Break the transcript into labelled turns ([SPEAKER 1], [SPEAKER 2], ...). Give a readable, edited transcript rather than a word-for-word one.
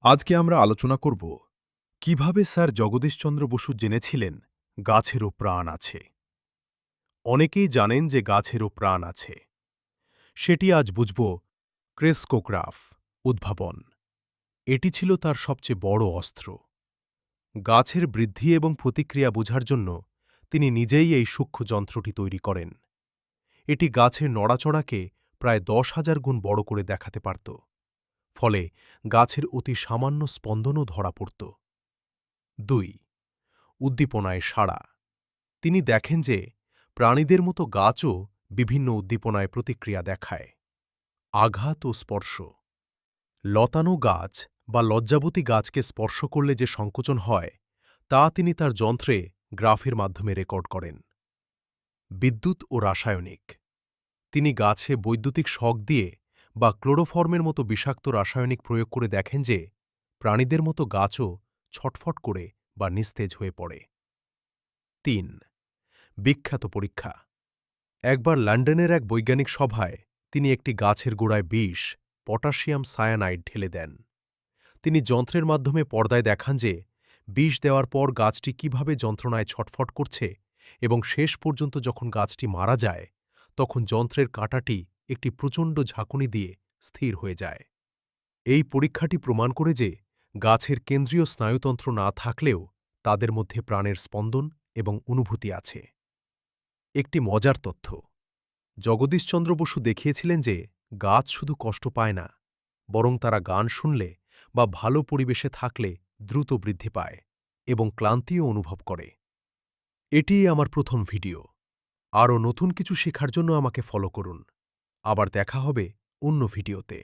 [SPEAKER 1] আজকে আমরা আলোচনা করব কিভাবে স্যার জগদীশচন্দ্র বসু জেনেছিলেন গাছেরও প্রাণ আছে। অনেকেই জানেন যে গাছেরও প্রাণ আছে। সেটি আজ বুঝব ক্রেস্কোগ্রাফ উদ্ভাবন। এটি ছিল তার সবচেয়ে বড় অস্ত্র। গাছের বৃদ্ধি এবং প্রতিক্রিয়া বোঝার জন্য তিনি নিজেই এই সূক্ষ্ম যন্ত্রটি তৈরি করেন। এটি গাছের নড়াচড়াকে প্রায় ১০,০০০ গুণ বড় করে দেখাতে পারত। ফলে গাছের অতি সামান্য স্পন্দনও ধরা পড়ত। ২. উদ্দীপনায় সাড়া। তিনি দেখেন যে প্রাণীদের মতো গাছও বিভিন্ন উদ্দীপনায় প্রতিক্রিয়া দেখায়। আঘাত ও স্পর্শ। লতানো গাছ বা লজ্জাবতী গাছকে স্পর্শ করলে যে সংকোচন হয় তা তিনি তার যন্ত্রে গ্রাফের মাধ্যমে রেকর্ড করেন। বিদ্যুৎ ও রাসায়নিক। তিনি গাছে বৈদ্যুতিক শক দিয়ে বা ক্লোরোফর্মের মতো বিষাক্ত রাসায়নিক প্রয়োগ করে দেখেন যে প্রাণীদের মতো গাছও ছটফট করে বা নিস্তেজ হয়ে পড়ে। ৩. বিখ্যাত পরীক্ষা। একবার লন্ডনের এক বৈজ্ঞানিক সভায় তিনি একটি গাছের গোড়ায় বিষ, পটাশিয়াম সায়ানাইড ঢেলে দেন। তিনি যন্ত্রের মাধ্যমে পর্দায় দেখান যে বিষ দেওয়ার পর গাছটি কিভাবে যন্ত্রণায় ছটফট করছে এবং শেষ পর্যন্ত যখন গাছটি মারা যায় তখন যন্ত্রের কাঁটাটি একটি প্রচণ্ড ঝাঁকুনি দিয়ে স্থির হয়ে যায়। এই পরীক্ষাটি প্রমাণ করে যে গাছের কেন্দ্রীয় স্নায়ুতন্ত্র না থাকলেও তাদের মধ্যে প্রাণের স্পন্দন এবং অনুভূতি আছে। একটি মজার তথ্য, জগদীশচন্দ্র বসু দেখিয়েছিলেন যে গাছ শুধু কষ্ট পায় না, বরং তারা গান শুনলে বা ভালো পরিবেশে থাকলে দ্রুত বৃদ্ধি পায় এবং ক্লান্তিও অনুভব করে। এটিই আমার প্রথম ভিডিও। আরও নতুন কিছু শেখার জন্য আমাকে ফলো করুন। আবার দেখা হবে অন্য ভিডিওতে।